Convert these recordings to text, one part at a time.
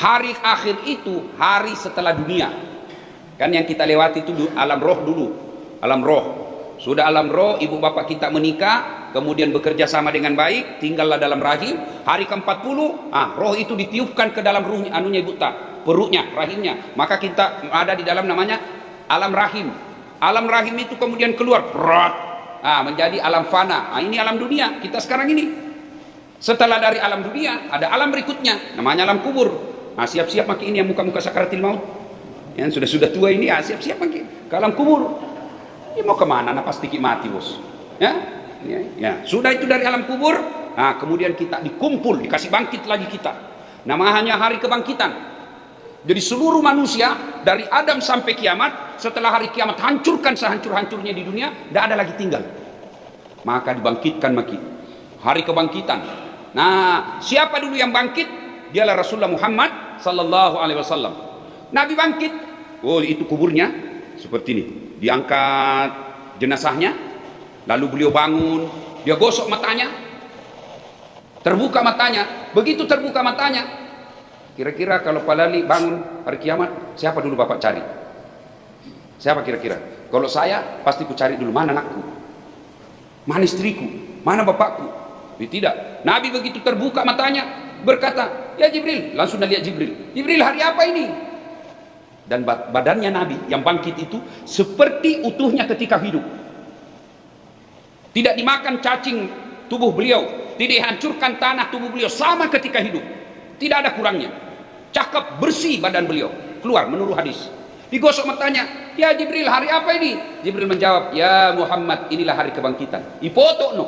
Hari akhir itu hari setelah dunia. Kan yang kita lewati itu alam roh dulu. Alam roh. Sudah alam roh, ibu bapak kita menikah, kemudian bekerja sama dengan baik, tinggallah dalam rahim. Hari ke-40, roh itu ditiupkan ke dalam ruhnya, anunya ibu tak, perutnya, rahimnya. Maka kita ada di dalam namanya alam rahim. Alam rahim itu kemudian keluar, menjadi alam fana. Ini alam dunia kita sekarang ini. Setelah dari alam dunia ada alam berikutnya, namanya alam kubur. Siap-siap makin ini yang muka-muka sakaratil maut, yang sudah tua ini, siap-siap makin ke alam kubur. Ini mau kemana? Pasti mati bos. Ya. Sudah itu dari alam kubur. Kemudian kita dikumpul, dikasih bangkit lagi kita. Namanya hari kebangkitan. Jadi seluruh manusia dari Adam sampai kiamat, setelah hari kiamat hancurkan sehancur-hancurnya di dunia, tidak ada lagi tinggal. Maka dibangkitkan makin hari kebangkitan. Siapa dulu yang bangkit? Dialah Rasulullah Muhammad sallallahu alaihi wasallam. Nabi bangkit. Itu kuburnya seperti ini. Diangkat jenazahnya, lalu beliau bangun, dia gosok matanya, terbuka matanya. Begitu terbuka matanya, kira-kira kalau Pak Lali bangun hari kiamat, siapa dulu bapak cari? Siapa kira-kira? Kalau saya pasti ku cari dulu, mana anakku, mana istriku, mana bapakku. Tidak. Nabi begitu terbuka matanya berkata, ya Jibril. Langsung lihat Jibril. Jibril, hari apa ini? Dan badannya Nabi yang bangkit itu seperti utuhnya ketika hidup. Tidak dimakan cacing tubuh beliau, tidak dihancurkan tanah tubuh beliau, sama ketika hidup. Tidak ada kurangnya. Cakep, bersih badan beliau. Keluar menurut hadis. Digosok matanya, ya Jibril, hari apa ini? Jibril menjawab, ya Muhammad, inilah hari kebangkitan. Ipoto no.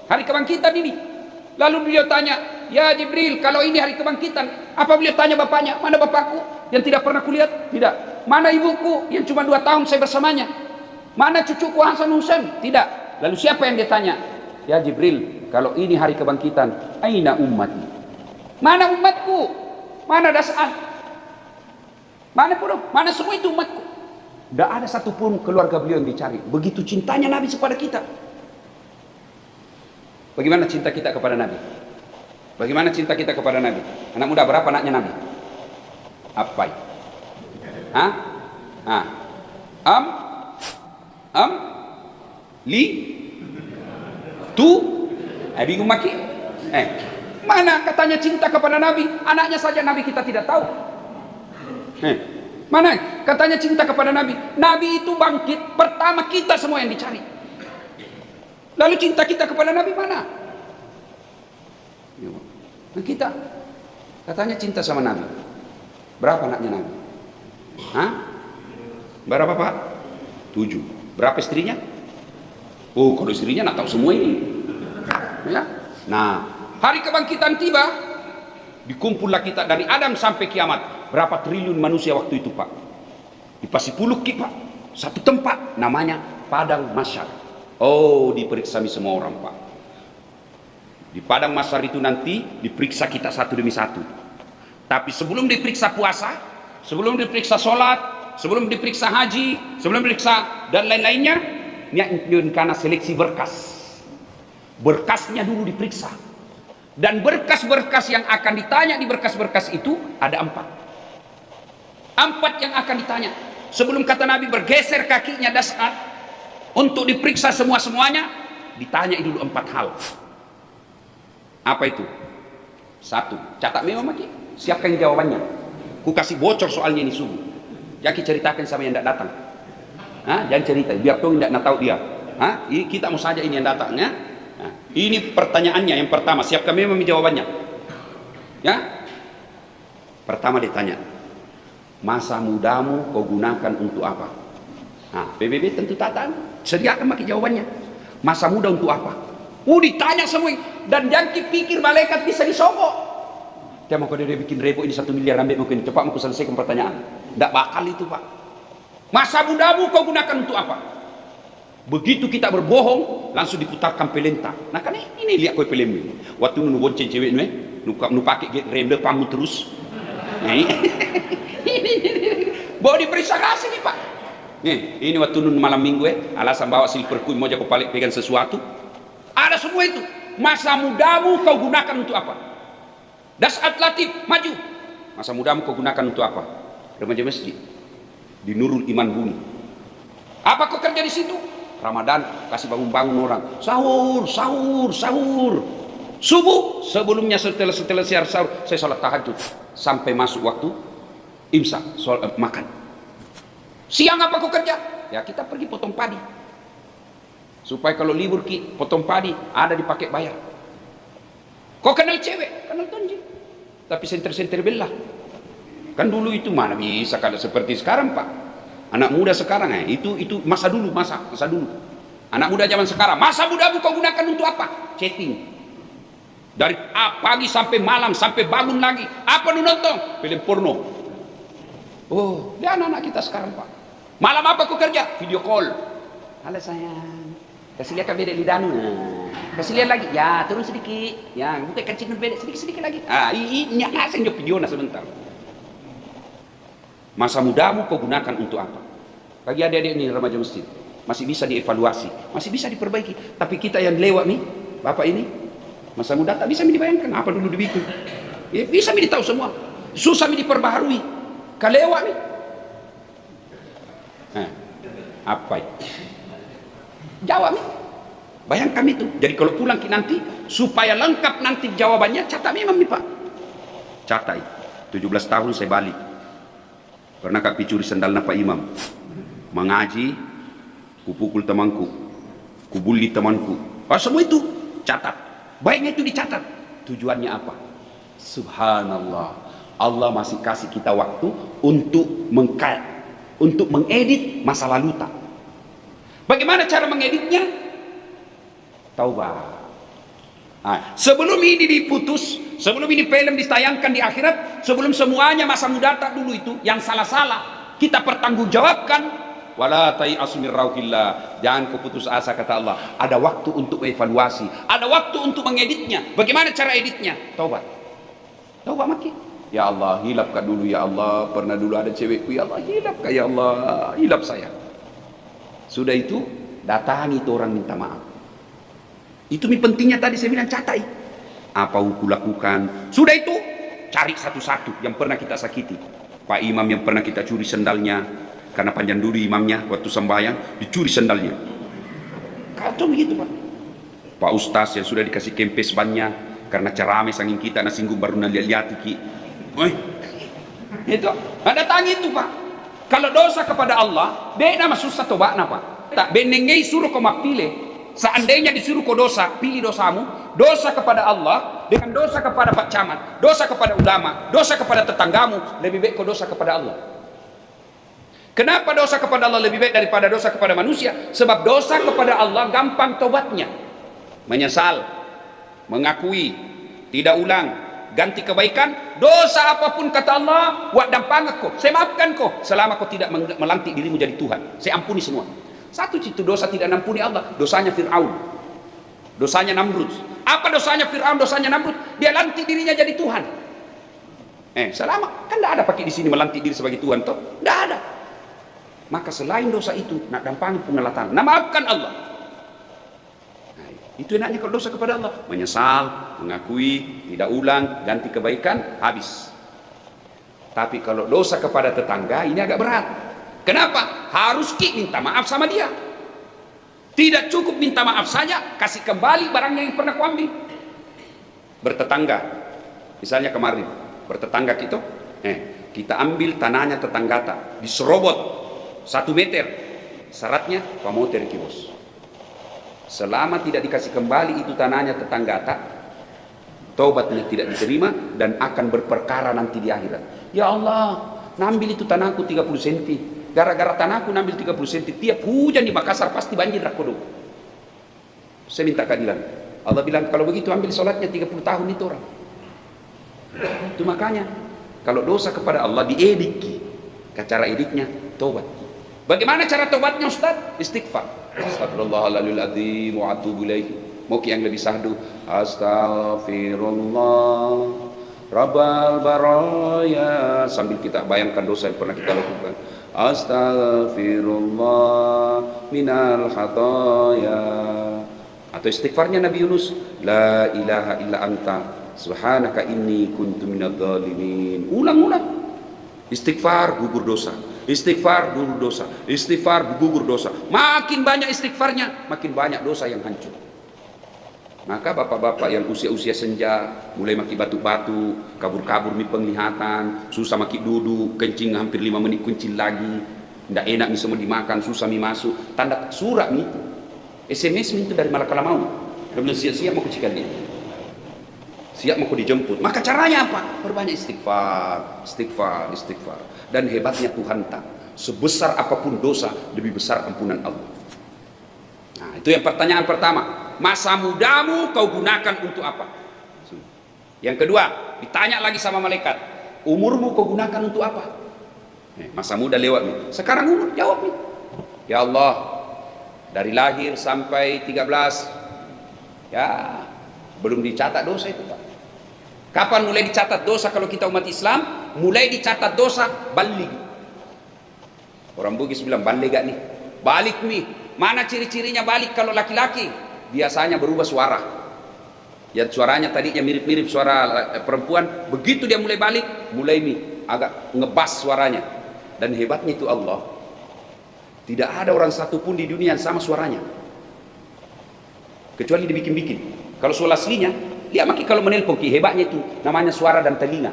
Hari kebangkitan ini. Lalu beliau tanya, ya Jibril, kalau ini hari kebangkitan, apa beliau tanya bapaknya? Mana bapakku yang tidak pernah kulihat? Tidak. Mana ibuku yang cuma 2 tahun saya bersamanya? Mana cucuku Hasan Husain? Tidak. Lalu siapa yang dia tanya? Ya Jibril, kalau ini hari kebangkitan, aina ummati? Mana umatku? Mana Das'at? Mana pun? Mana semua itu umatku? Tidak ada satupun keluarga beliau yang dicari. Begitu cintanya Nabi kepada kita. Bagaimana cinta kita kepada Nabi? Bagaimana cinta kita kepada Nabi? Anak muda, berapa anaknya Nabi? Apa? Bingung maki? Mana katanya cinta kepada Nabi? Anaknya saja Nabi kita tidak tahu. Mana katanya cinta kepada Nabi? Nabi itu bangkit pertama, kita semua yang dicari. Lalu cinta kita kepada Nabi mana? Kita katanya cinta sama Nabi. Berapa anaknya Nabi? Berapa Pak? 7. Berapa istrinya? Kalau istrinya nak tahu semua ini. Ya. Hari kebangkitan tiba, dikumpullah kita dari Adam sampai kiamat. Berapa triliun manusia waktu itu Pak? Dipasipuluk Pak. Satu tempat namanya Padang Mahsyar. Diperiksa semua orang Pak. Di Padang Mahsyar itu nanti diperiksa kita satu demi satu. Tapi sebelum diperiksa puasa, sebelum diperiksa sholat, sebelum diperiksa haji, sebelum diperiksa dan lain-lainnya, karena seleksi berkas. Berkasnya dulu diperiksa. Dan berkas-berkas yang akan ditanya di berkas-berkas itu ada 4. 4 yang akan ditanya. Sebelum kata Nabi bergeser kakinya Das'at untuk diperiksa semua-semuanya, ditanya dulu 4 hal. Apa itu? 1, catat memang maki, siapkan jawabannya. Ku kasih bocor soalnya ini subuh. Jadi ceritakan sama yang tidak datang. Jangan cerita, biar tuh tidak tahu dia. Kita mau saja ini yang datangnya. Ini pertanyaannya yang pertama, siapkan memang jawabannya. Ya. Pertama ditanya, masa mudamu kau gunakan untuk apa? PBB tentu tatan, sediakan maki jawabannya. Masa muda untuk apa? Ditanya semua. Dan jangan pikir malaikat bisa disogok. Dia mau dia bikin repot ini 1 miliar ambil mungkin cepat mau selesaikan pertanyaan. Tidak bakal itu Pak. Masa mudamu kau gunakan untuk apa? Begitu kita berbohong, langsung diputarkan pelenta. Kan ini lihat kau pelem ini. Waktu nu bonceng cewek ni, nu pakai rem depan terus. Ini bawa diperiksa kasih nih Pak. Ini waktu nun malam minggu alasan bawa silver coin mau jago paling pegang sesuatu. Ada semua itu. Masa mudamu kau gunakan untuk apa? Das'at Latif maju. Masa mudamu kau gunakan untuk apa? Remaja masjid di Nurul Iman Bumi. Apa kau kerja di situ? Ramadan kasih bangun-bangun orang, sahur, sahur, sahur. Subuh sebelumnya setelah siar sahur saya sholat tahajud sampai masuk waktu imsak, makan. Siang apa kau kerja? Ya kita pergi potong padi. Supaya kalau libur potong padi ada dipakai bayar. Kau kenal cewek, kenal tonji. Tapi senter-senter belah. Kan dulu itu mana bisa kalau seperti sekarang, Pak. Anak muda sekarang itu masa dulu. Anak muda zaman sekarang, masa mudamu kau gunakan untuk apa? Chatting. Dari pagi sampai malam sampai bangun lagi. Apa lu nonton? Film porno. Oh, dia anak-anak kita sekarang, Pak. Malam apa kau kerja? Video call. Halo sayang. Kasih lihat bedek lidahmu. Kasih lihat lagi. Ya, turun sedikit. Ya, buka kecil bedek sedikit lagi. Ini asing jo video sebentar. Masa mudamu kau gunakan untuk apa? Bagi adik-adik ini remaja masjid masih bisa dievaluasi, masih bisa diperbaiki. Tapi kita yang lewat nih, bapak ini masa muda tak bisa dibayangkan apa dulu dibikin. Ya, bisa tahu semua. Susah diperbaharui. Kalewat nih. Apa itu? Jawab nih. Bayangkan itu. Jadi kalau pulang nanti supaya lengkap nanti jawabannya, catat memang nih Pak. Catat. 17 tahun saya balik. Pernah kak picuri sendal Pak Imam. Mengaji, kupukul temanku, kubuli temanku. Semua itu catat. Baiknya itu dicatat. Tujuannya apa? Subhanallah. Allah masih kasih kita waktu untuk mengedit masa lalu tak. Bagaimana cara mengeditnya? Taubat. Sebelum ini diputus, sebelum ini film ditayangkan di akhirat, sebelum semuanya masa muda tak dulu itu yang salah-salah kita pertanggungjawabkan. Wala ta'iasu min rauhillah. Jangan kau putus asa kata Allah. Ada waktu untuk evaluasi, ada waktu untuk mengeditnya. Bagaimana cara editnya? Taubat. Taubat maki. Ya Allah, hilapkan dulu ya Allah. Pernah dulu ada cewekku, ya Allah, hilapkan ya Allah, hilap saya. Sudah itu datangi itu orang minta maaf. Itu pentingnya tadi saya bilang catai. Apa aku lakukan? Sudah itu cari satu-satu yang pernah kita sakiti. Pak Imam yang pernah kita curi sendalnya karena panjang dulu imamnya waktu sembahyang dicuri sendalnya. Kacau begitu Pak. Pak Ustaz yang sudah dikasih kempes bannya karena ceramah sanging kita nasinggung baru lihat ki. Itu ada tangi itu Pak. Kalau dosa kepada Allah, dia nama susah tobat Pak. Tak benengai suruh kau pilih. Seandainya disuruh kau dosa, pilih dosamu, dosa kepada Allah dengan dosa kepada Pak Camat, dosa kepada ulama, dosa kepada tetanggamu, lebih baik kau dosa kepada Allah. Kenapa dosa kepada Allah lebih baik daripada dosa kepada manusia? Sebab dosa kepada Allah gampang tobatnya. Menyesal, mengakui, tidak ulang, ganti kebaikan. Dosa apapun kata Allah, wak dampang kau, saya maafkan kau selama kau tidak melantik dirimu jadi Tuhan. Saya ampuni semua. Satu itu dosa tidak nampuni Allah, dosanya Fir'aun, dosanya Namrud. Apa dosanya Fir'aun, dosanya Namrud? Dia lantik dirinya jadi Tuhan. Selama kan tidak ada pakai di sini melantik diri sebagai Tuhan, toh tidak ada. Maka selain dosa itu nak dampangi pengelatan, nak maafkan Allah. Itu enaknya kalau dosa kepada Allah, menyesal, mengakui, tidak ulang, ganti kebaikan, habis. Tapi kalau dosa kepada tetangga ini agak berat. Kenapa? Harus minta maaf sama dia. Tidak cukup minta maaf saja, kasih kembali barangnya yang pernah kuambil. Bertetangga, misalnya kemarin bertetangga kita ambil tanahnya tetangga diserobot 1 meter, syaratnya pamoter kios. Selama tidak dikasih kembali itu tanahnya tetangga taubatnya tidak diterima dan akan berperkara nanti di akhirat. Ya Allah, nambil itu tanahku 30 cm. Gara-gara tanahku nambil 30 cm, tiap hujan di Makassar pasti banjir rakodo. Saya minta keadilan. Allah bilang kalau begitu ambil sholatnya 30 tahun itu orang. Itu makanya kalau dosa kepada Allah diedit. Cara editnya taubat. Bagaimana cara taubatnya Ustaz? Istighfar. Astagfirullahaladzim wa atubu ilaihi. Mau yang lebih sahdu. Astagfirullah Rabbal baraya, sambil kita bayangkan dosa yang pernah kita lakukan. Astaghfirullah minal khataya. Atau istighfarnya Nabi Yunus, la ilaha illa anta subhanaka inni kuntu minadz dzalimin. Ulang-ulang. Istighfar gugur dosa, istighfar gugur dosa, istighfar gugur dosa. Makin banyak istighfarnya, makin banyak dosa yang hancur. Maka bapak-bapak yang usia-usia senja mulai maki batu-batu, kabur-kabur mi penglihatan, susah maki duduk, kencing hampir 5 menit kuncil lagi, ndak enak mi semua dimakan, susah mi masuk, tanda surat mi itu. SMS mi itu dari malakal maut. Belum siap-siap mau kucikan dia. Siap mau dijemput. Maka caranya apa? Berbanyak istighfar, istighfar, istighfar. Dan hebatnya Tuhan tak, sebesar apapun dosa, lebih besar ampunan Allah. Nah, itu yang pertanyaan pertama. Masa mudamu kau gunakan untuk apa? Yang kedua, ditanya lagi sama malaikat, umurmu kau gunakan untuk apa? Masa muda lewat nih. Sekarang umur, jawab nih. Ya Allah, dari lahir sampai 13, ya belum dicatat dosa itu Pak. Kapan mulai dicatat dosa kalau kita umat Islam? Mulai dicatat dosa balik. Orang Bugis bilang balik gak nih? Balik nih. Mana ciri-cirinya balik kalau laki-laki? Biasanya berubah suara. Ya suaranya tadinya mirip-mirip suara perempuan, begitu dia mulai balik, mulai nih agak ngebas suaranya. Dan hebatnya itu Allah, tidak ada orang satupun di dunia yang sama suaranya, kecuali dibikin-bikin. Kalau suara aslinya, lihat maki kalau menelpon ki, hebatnya itu namanya suara dan telinga.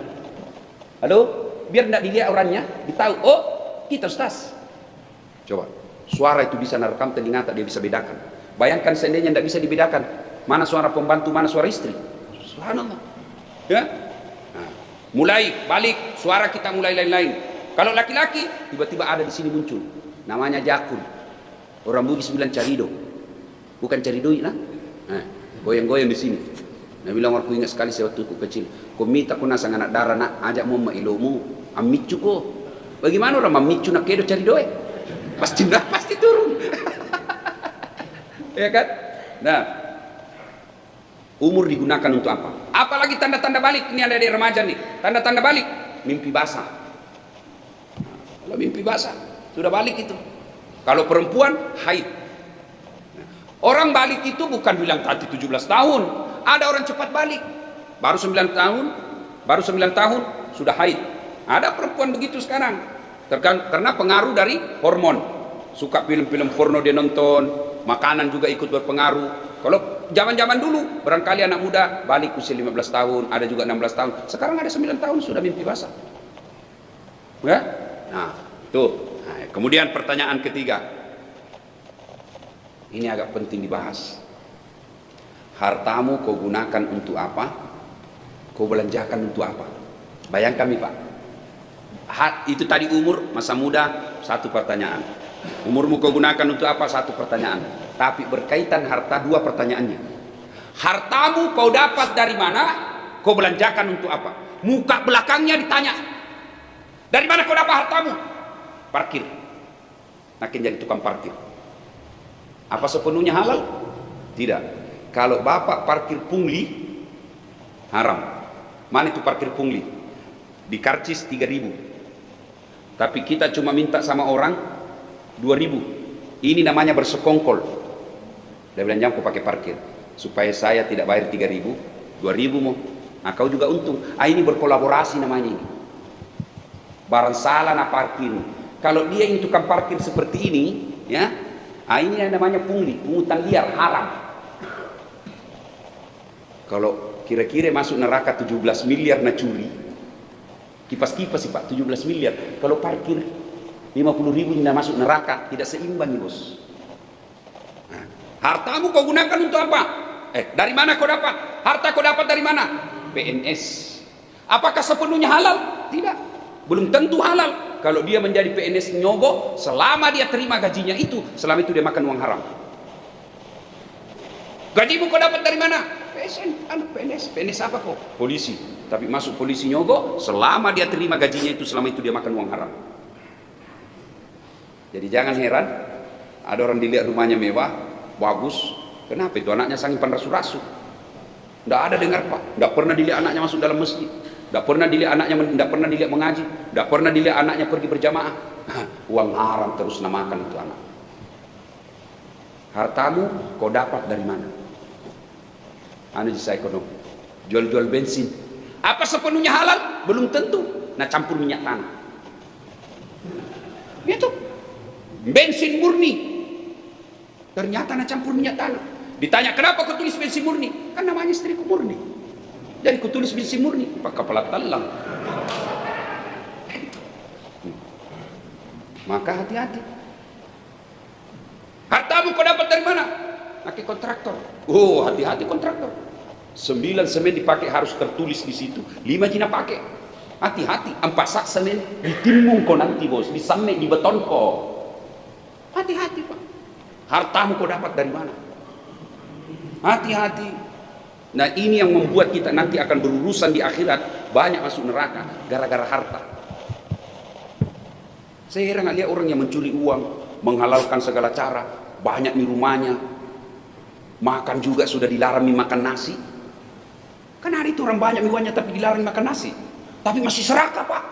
Halo, biar tidak dilihat orangnya, ditahu, oh kita Ustaz. Coba, suara itu bisa merekam telinga, tak dia bisa bedakan. Bayangkan seandainya tidak bisa dibedakan mana suara pembantu, mana suara istri. Subhanallah. Ya, nah, mulai balik suara kita mulai lain-lain. Kalau laki-laki tiba-tiba ada di sini muncul, namanya jakun. Orang Bugis bilang carido, bukan carido nah. Goyang-goyang di sini. Nah bilang aku ingat sekali saya waktu kecil. Kau minta aku nasang anak darah nak ajak mama ilomu, amicu ko. Bagaimana orang mamicu nak kedo carido? Pasti turun. Ya kan? Nah, umur digunakan untuk apa? Apalagi tanda-tanda balik. Ini ada di remaja nih. Tanda-tanda balik, mimpi basah. Kalau mimpi basah, sudah balik itu. Kalau perempuan, haid. Orang balik itu bukan bilang tadi 17 tahun. Ada orang cepat balik. Baru 9 tahun, sudah haid. Ada perempuan begitu sekarang. Karena pengaruh dari hormon. Suka film-film porno dia nonton. Makanan juga ikut berpengaruh. Kalau zaman-zaman dulu, barangkali anak muda balik usia 15 tahun, ada juga 16 tahun. Sekarang ada 9 tahun sudah mimpi basah. Ya? Nah, itu. Nah, kemudian pertanyaan ketiga. Ini agak penting dibahas. Hartamu kau gunakan untuk apa? Kau belanjakan untuk apa? Bayangkan nih Pak. Itu tadi umur, masa muda, satu pertanyaan. Umurmu kau gunakan untuk apa? Satu pertanyaan. Tapi berkaitan harta, dua pertanyaannya. Hartamu kau dapat dari mana? Kau belanjakan untuk apa? Muka belakangnya ditanya. Dari mana kau dapat hartamu? Parkir. Makin jadi tukang parkir. Apa sepenuhnya halal? Tidak. Kalau bapak parkir pungli, haram. Mana itu parkir pungli? Di karcis 3.000. Tapi kita cuma minta sama orang 2.000. Ini namanya bersekongkol. Dia bilang jangan kau pakai parkir supaya saya tidak bayar 3.000, 2.000 mau. Nah kau juga untung. Ini berkolaborasi namanya ini. Barang salah nak parkir. Kalau dia ini tukang parkir seperti ini, ya, ini yang namanya pungli, pungutan liar, haram. Kalau kira-kira masuk neraka 17 miliar nak curi, kipas-kipas sih Pak, 17 miliar. Kalau parkir 50.000 tidak masuk neraka, tidak seimbang nih bos. Nah, hartamu kau gunakan untuk apa? Dari mana kau dapat? Harta kau dapat dari mana? PNS. Apakah sepenuhnya halal? Tidak. Belum tentu halal. Kalau dia menjadi PNS nyogok, selama dia terima gajinya itu, selama itu dia makan uang haram. Gajimu kau dapat dari mana? PNS. PNS apa kok? Polisi. Tapi masuk polisi nyogok, selama dia terima gajinya itu, selama itu dia makan uang haram. Jadi jangan heran, ada orang dilihat rumahnya mewah, bagus. Kenapa itu anaknya sangat rasu-rasu? Tidak ada dengar Pak. Tidak pernah dilihat anaknya masuk dalam masjid. Tidak pernah dilihat anaknya, tidak pernah dilihat mengaji. Tidak pernah dilihat anaknya pergi berjamaah. Uang haram terus namakan itu anak. Hartamu kau dapat dari mana? Analisa ekonomi. jual-jual bensin. Apa sepenuhnya halal? Belum tentu. Nah, campur minyak tanah. Itu bensin murni. Ternyata campur minyak tanah. Ditanya, kenapa kau tulis bensin murni? Kan namanya istriku murni. Jadi kau tulis bensin murni, pakai kepala talang. Maka hati-hati. Hartamu kau dapat dari mana? Pakai kontraktor. Oh, hati-hati kontraktor. 9 semen dipakai harus tertulis di situ. 5 jina pakai. Hati-hati. 4 sak semen ditimbung kau nanti bos. Disamek di beton kau. Hati-hati pak. Hartamu kau dapat dari mana? Hati-hati. Nah ini yang membuat kita nanti akan berurusan di akhirat. Banyak masuk neraka gara-gara harta. Saya heran lihat orang yang mencuri uang, menghalalkan segala cara, banyak di rumahnya, makan juga sudah dilarang makan nasi. Kan hari itu orang banyak uangnya tapi dilarang makan nasi, tapi masih serakah pak.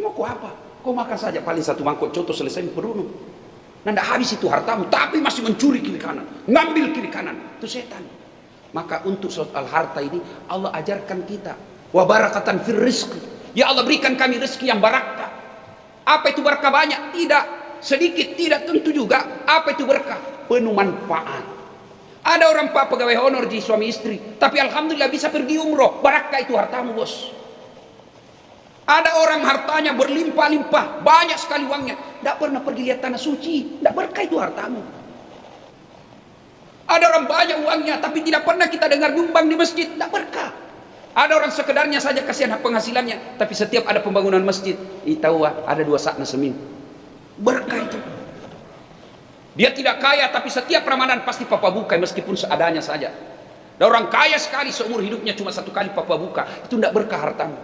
Mau kau apa? Kau makan saja paling 1 mangkok contoh selesai berbunuh. Nah tidak habis itu hartamu, tapi masih mencuri kiri kanan, ngambil kiri kanan, itu setan. Maka untuk soal harta ini Allah ajarkan kita, wa barakatan fir rizqi. Ya Allah berikan kami rezeki yang barakah. Apa itu berkah? Banyak? Tidak. Sedikit? Tidak tentu juga. Apa itu berkah? Penuh manfaat. Ada orang pak pegawai honor di suami istri, tapi alhamdulillah bisa pergi umroh. Barakah itu hartamu bos. Ada orang hartanya berlimpah-limpah, banyak sekali uangnya, tidak pernah pergi lihat tanah suci. Tidak berkah itu hartamu. Ada orang banyak uangnya, tapi tidak pernah kita dengar nyumbang di masjid. Tidak berkah. Ada orang sekedarnya saja kasihan penghasilannya, tapi setiap ada pembangunan masjid, tahu ada 2 sak semin. Berkah itu. Dia tidak kaya, tapi setiap Ramadan pasti papa buka meskipun seadanya saja. Dan orang kaya sekali seumur hidupnya cuma 1 kali papa buka, itu tidak berkah hartamu.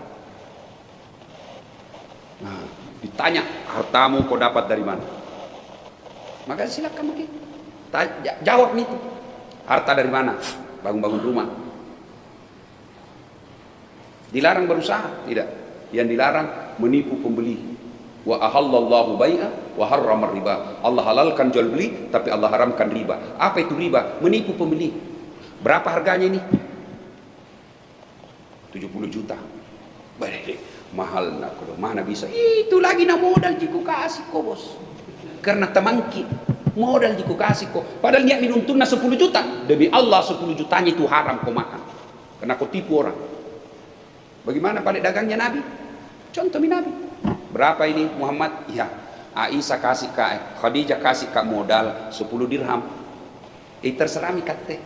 Nah, ditanya hartamu kau dapat dari mana? Maka silakan mungkin jawab nih, harta dari mana? Bangun-bangun rumah. Dilarang berusaha? Tidak. Yang dilarang menipu pembeli. Wa ahallallahu bai'a wa harrama riba. Allah halalkan jual beli, tapi Allah haramkan riba. Apa itu riba? Menipu pembeli. Berapa harganya ini? 70 juta. Baik, mahal nak, mana bisa? Itu lagi nak modal jiku kasih kok bos. Karena temangki modal jiku kasih kok. Padahal niat minuntuna 10 juta. Demi Allah 10 jutanya itu haram kau makan. Karena kau tipu orang. Bagaimana pada dagangnya Nabi? Contoh Nabi. Berapa ini Muhammad? Ya, Aisyah kasih kak, Khadijah kasih kak modal 10 dirham. Terserah mi kate.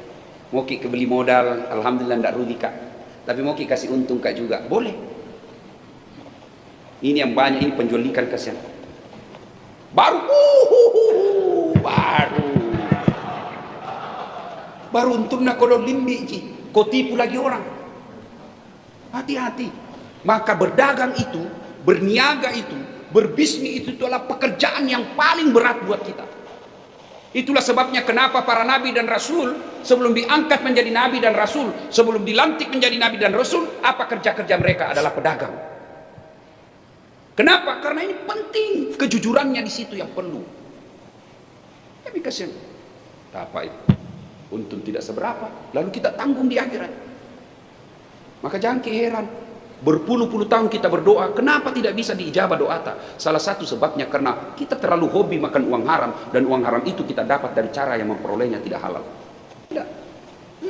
Mau ki beli modal, alhamdulillah ndak rugi kak. Tapi mau ki kasih untung kak juga, boleh. Ini yang banyak ini penjual ikan kasihan. Baru untung nak kodok limbi ji. Kau tipu lagi orang. Hati-hati. Maka berdagang itu, berniaga itu, berbisnis itu adalah pekerjaan yang paling berat buat kita. Itulah sebabnya kenapa para nabi dan rasul sebelum diangkat menjadi nabi dan rasul, sebelum dilantik menjadi nabi dan rasul, apa kerja-kerja mereka adalah pedagang. Kenapa? Karena ini penting, kejujurannya di situ yang perlu. Tapi kasihan, apa itu? Untung tidak seberapa, lalu kita tanggung di akhirat. Maka jangan keheran, berpuluh-puluh tahun kita berdoa, kenapa tidak bisa diijabah doa kita? Salah satu sebabnya karena kita terlalu hobi makan uang haram, dan uang haram itu kita dapat dari cara yang memperolehnya tidak halal. Tidak.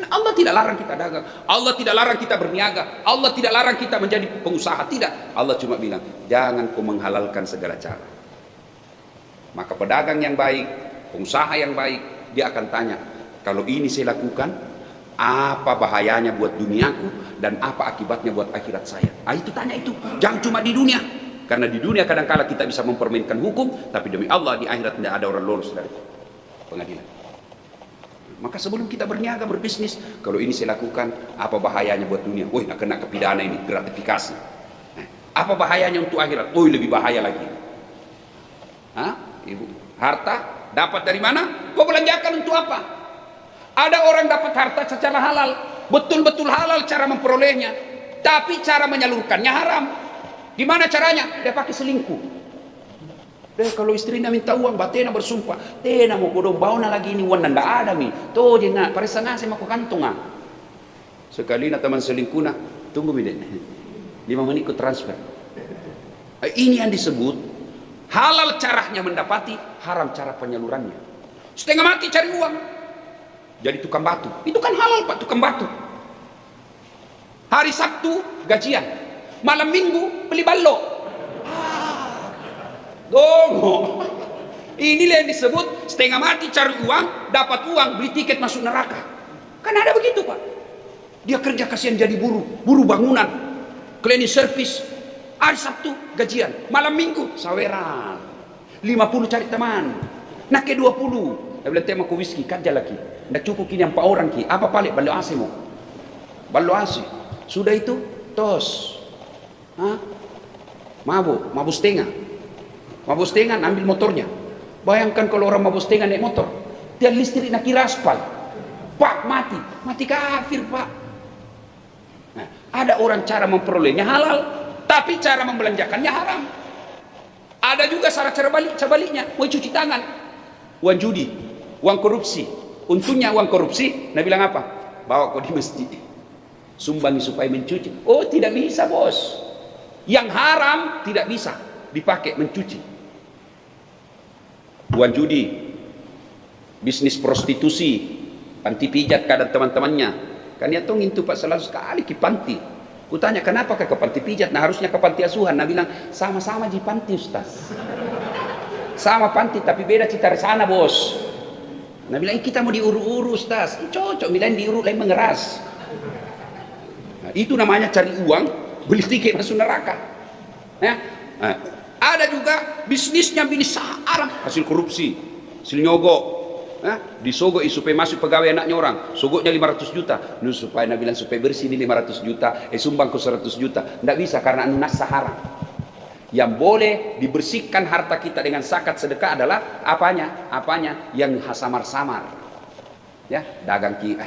Allah tidak larang kita dagang, Allah tidak larang kita berniaga, Allah tidak larang kita menjadi pengusaha, tidak. Allah cuma bilang, jangan kau menghalalkan segala cara. Maka pedagang yang baik, pengusaha yang baik, dia akan tanya, kalau ini saya lakukan, apa bahayanya buat duniaku dan apa akibatnya buat akhirat saya? Itu tanya itu. Jangan cuma di dunia. Karena di dunia kadang-kala kita bisa mempermainkan hukum, tapi demi Allah di akhirat tidak ada orang lolos dari pengadilan. Maka sebelum kita berniaga, berbisnis, kalau ini saya lakukan, apa bahayanya buat dunia? Woi, nak kena kepidana ini, gratifikasi. Apa bahayanya untuk akhirat? Woi, lebih bahaya lagi. Ibu, harta dapat dari mana? Kau belanjakan untuk apa? Ada orang dapat harta secara halal, betul-betul halal cara memperolehnya, tapi cara menyalurkannya haram. Gimana caranya? Dia pakai selingkuh. Kalau istrinya minta uang, batena bersumpah, tena mau kodong bauna lagi ini uang nanda ada mi. Toh dia nak parisana saya mau kantong Sekali na teman selingkuh nah, tunggu biden. 5 menit ku transfer. Ini yang disebut halal caranya mendapati, haram cara penyalurannya. Setengah mati cari uang. Jadi tukang batu. Itu kan halal Pak, tukang batu. Hari Sabtu gajian. Malam Minggu beli ballo. Dongo. Inilah yang disebut setengah mati cari uang, dapat uang, beli tiket masuk neraka. Kan ada begitu Pak. Dia kerja kasihan jadi buruh bangunan, cleaning service. Hari Sabtu gajian, malam Minggu saweran. 50 cari teman, nak ke 20. Dia bilang tema ku whisky kerja lagi. Ndak cukup kini 4 orang ki. Apa paling ballo AC mo? Ballo AC. Sudah itu tos. Mabuk setengah. Mabuk setengah ambil motornya. Bayangkan kalau orang mabuk setengah naik motor, dia listrik nak kira aspal. Pak mati kafir Pak. Nah, ada orang cara memperolehnya halal, tapi cara membelanjakannya haram. Ada juga cara baliknya, mau cuci tangan, uang judi, uang korupsi. Untungnya uang korupsi, Nabi bilang apa? Bawa kau di masjid, sumbangi supaya mencuci. Oh tidak bisa bos, yang haram tidak bisa dipakai mencuci. Uang judi, bisnis prostitusi, panti pijat kadang teman-temannya. Kan dia tuh ngintu Pak selalu sekali ke panti. Kutanya kenapa ke panti pijat? Nah harusnya ke panti asuhan. Nah bilang sama-sama di panti Ustaz. Sama panti tapi beda cita sana bos. Nah bilang kita mau diuru-uru Ustaz. Cocok bilang diuru lain mengeras. Nah, itu namanya cari uang, beli tiket masuk neraka. Ya. Nah, ada juga bisnisnya bisnis haram, hasil korupsi, hasil nyogok. Disogok supaya masuk pegawai anaknya orang, sogoknya 500 juta. Supaya Nabi bilang supaya bersih ini 500 juta, sumbang ke 100 juta. Tidak bisa karena nas haram. Yang boleh dibersihkan harta kita dengan zakat sedekah adalah apanya yang samar-samar. Ya, dagang ki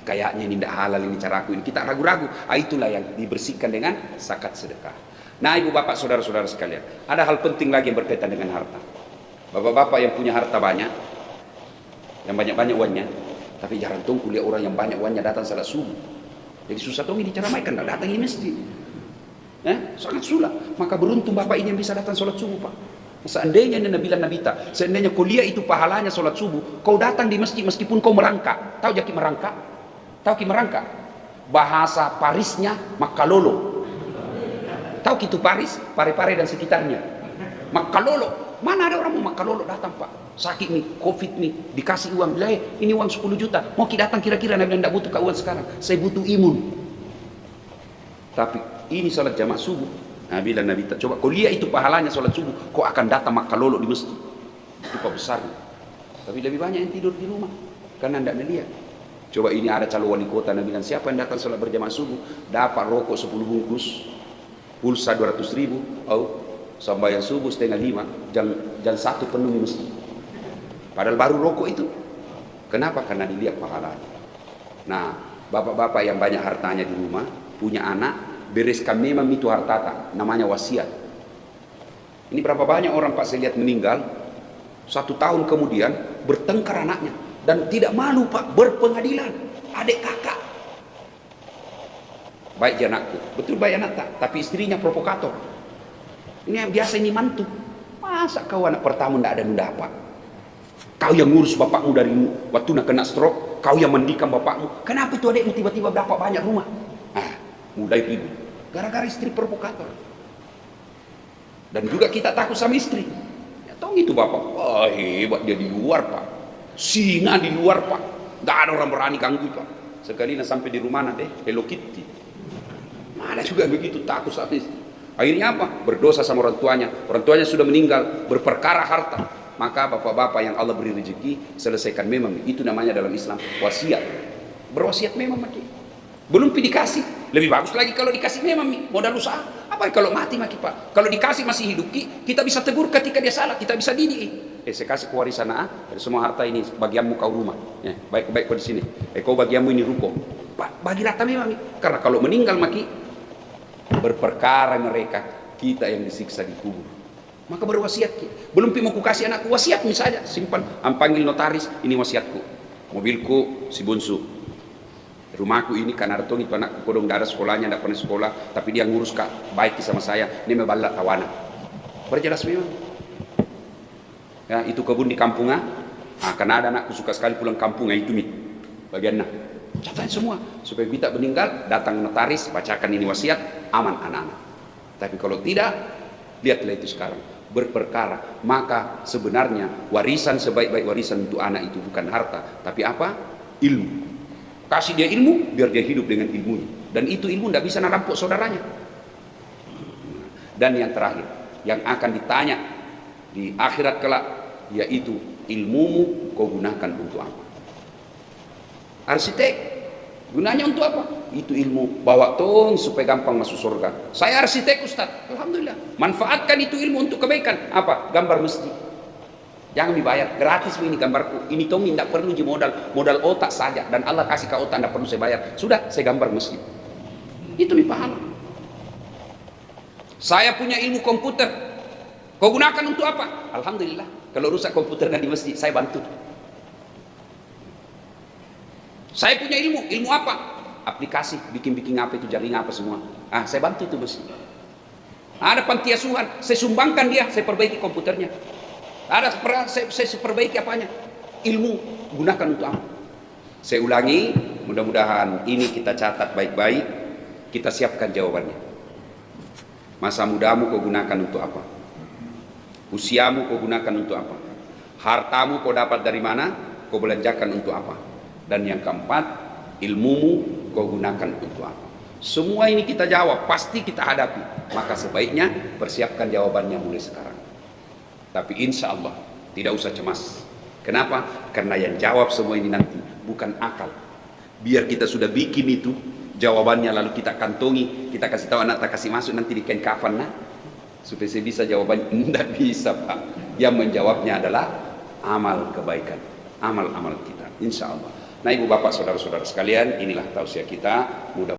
kayaknya ini tidak halal ini caraku ini, kita ragu-ragu. Itulah yang dibersihkan dengan zakat sedekah. Nah, ibu bapak saudara-saudara sekalian, ada hal penting lagi yang berkaitan dengan harta. Bapak-bapak yang punya harta banyak, yang banyak-banyak uangnya, tapi jarang tunggu lihat orang yang banyak uangnya datang salat subuh. Jadi susah tunggu diceramaikan, tidak datang di masjid. Sangat sulah. Maka beruntung bapak ini yang bisa datang salat subuh Pak. Seandainya Nabi bilang Nabi tak, seandainya kuliah itu pahalanya salat subuh, kau datang di masjid meskipun kau merangkak. Tahu jaki merangkak? Tahu ki merangkak? Bahasa Parisnya makalolo. Tahu gitu Paris, Pare-Pare dan sekitarnya. Makalolo. Mana ada orang mau makalolo datang Pak? Sakit nih, covid nih, dikasih uang, bilang ini uang 10 juta, mau kita datang kira-kira. Nabi bilang tidak butuh uang sekarang, saya butuh imun. Tapi ini salat jamaah subuh. Nabi bilang Nabi tak, coba kau lihat itu pahalanya salat subuh, kau akan datang makalolo di masjid. Itu Pak besarnya. Tapi lebih banyak yang tidur di rumah karena tidak melihat. Coba ini ada calon wali kota, Nabi bilang siapa yang datang salat berjamaah subuh dapat rokok 10 bungkus, pulsa 200.000, sampai yang subuh 4:30, jam 1 penuh di masjid. Padahal baru rokok itu. Kenapa? Karena dilihat pahalanya. Nah, bapak-bapak yang banyak hartanya di rumah, punya anak, bereskan memang itu hartata, namanya wasiat. Ini berapa banyak orang Pak saya lihat meninggal, 1 tahun kemudian bertengkar anaknya, dan tidak malu Pak, berpengadilan, adik kakak. Baik dia anakku, betul baik anak tak, tapi istrinya provokator. Ini yang biasa ini mantu. Masa kau anak pertama tidak ada nunda apa? Kau yang ngurus bapakmu dari waktu nak kena stroke, kau yang mandikan bapakmu. Kenapa itu adikmu tiba-tiba dapat banyak rumah? Mulai ribut. Gara-gara istri provokator. Dan juga kita takut sama istri. Ya tahu gitu bapak. Wah hebat dia di luar Pak. Singa di luar Pak. Gak ada orang berani ganggu Pak. Sekali sampai di rumah deh, Hello Kitty. Ada juga begitu takut sama istri. Akhirnya apa? Berdosa sama orang tuanya. Orang tuanya sudah meninggal, berperkara harta. Maka bapak-bapak yang Allah beri rezeki, selesaikan memang. Itu namanya dalam Islam wasiat. Berwasiat memang maki. Belum dikasih. Lebih bagus lagi kalau dikasih memang modal usaha. Apa kalau mati maki Pak? Kalau dikasih masih hidup kita bisa tegur ketika dia salah, kita bisa didik. Saya kasih ke warisan dari semua harta ini bagianmu kau rumah. Ya, baik-baik kau di sini. Kau bagianmu ini ruko. Pak, bagi rata memang. Karena kalau meninggal maki berperkara mereka, kita yang disiksa di kubur. Maka berwasiat. Belum mau kasih anakku wasiat misalnya, simpan, panggil notaris, ini wasiatku. Mobilku si Bunsu. Rumahku ini karena ada itu anakku kodong darah sekolahnya, tidak pernah sekolah, tapi dia ngurus baik sama saya. Ini mebalak tawana. Berjelas memang. Ya, itu kebun di kampung karena ada anakku suka sekali pulang kampung itu nih bagiannya. Catat semua supaya kita meninggal, datang notaris, bacakan ini wasiat, aman anak-anak. Tapi kalau tidak, lihatlah itu sekarang berperkara. Maka sebenarnya warisan sebaik-baik warisan untuk anak itu bukan harta, tapi apa? Ilmu. Kasih dia ilmu biar dia hidup dengan ilmunya, dan itu ilmu tidak bisa merampok saudaranya. Dan yang terakhir yang akan ditanya di akhirat kelak, yaitu ilmumu kau gunakan untuk apa? Arsitek gunanya untuk apa? Itu ilmu bawa tong supaya gampang masuk surga. Saya arsitek Ustaz, alhamdulillah, manfaatkan itu ilmu untuk kebaikan. Apa? Gambar masjid. Jangan dibayar, gratis ini gambarku. Ini tong tidak perlu modal otak saja, dan Allah kasih ke otak, tidak perlu saya bayar. Sudah, saya gambar masjid. Itu nih pahala. Saya punya ilmu komputer, kau gunakan untuk apa? Alhamdulillah, kalau rusak komputer di masjid, saya bantu. Saya punya ilmu apa? Aplikasi, bikin apa itu, jaringan apa semua. Saya bantu itu masjid. Ada panti asuhan, saya sumbangkan dia, saya perbaiki komputernya. Ada saya perbaiki apanya? Ilmu gunakan untuk apa? Saya ulangi, mudah-mudahan ini kita catat baik-baik, kita siapkan jawabannya. Masa mudamu kau gunakan untuk apa? Usiamu kau gunakan untuk apa? Hartamu kau dapat dari mana? Kau belanjakan untuk apa? Dan yang keempat, ilmumu kau gunakan untuk apa? Semua ini kita jawab, pasti kita hadapi. Maka sebaiknya persiapkan jawabannya mulai sekarang. Tapi insya Allah tidak usah cemas. Kenapa? Karena yang jawab semua ini nanti bukan akal. Biar kita sudah bikin itu jawabannya, lalu kita kantongi, kita kasih tahu anak, tak kasih masuk nanti di kain kafan supaya saya bisa jawabannya. Tidak bisa Pak. Yang menjawabnya adalah amal kebaikan, amal-amal kita, insya Allah. Nah ibu bapak saudara-saudara sekalian, inilah tausiah kita. Mudah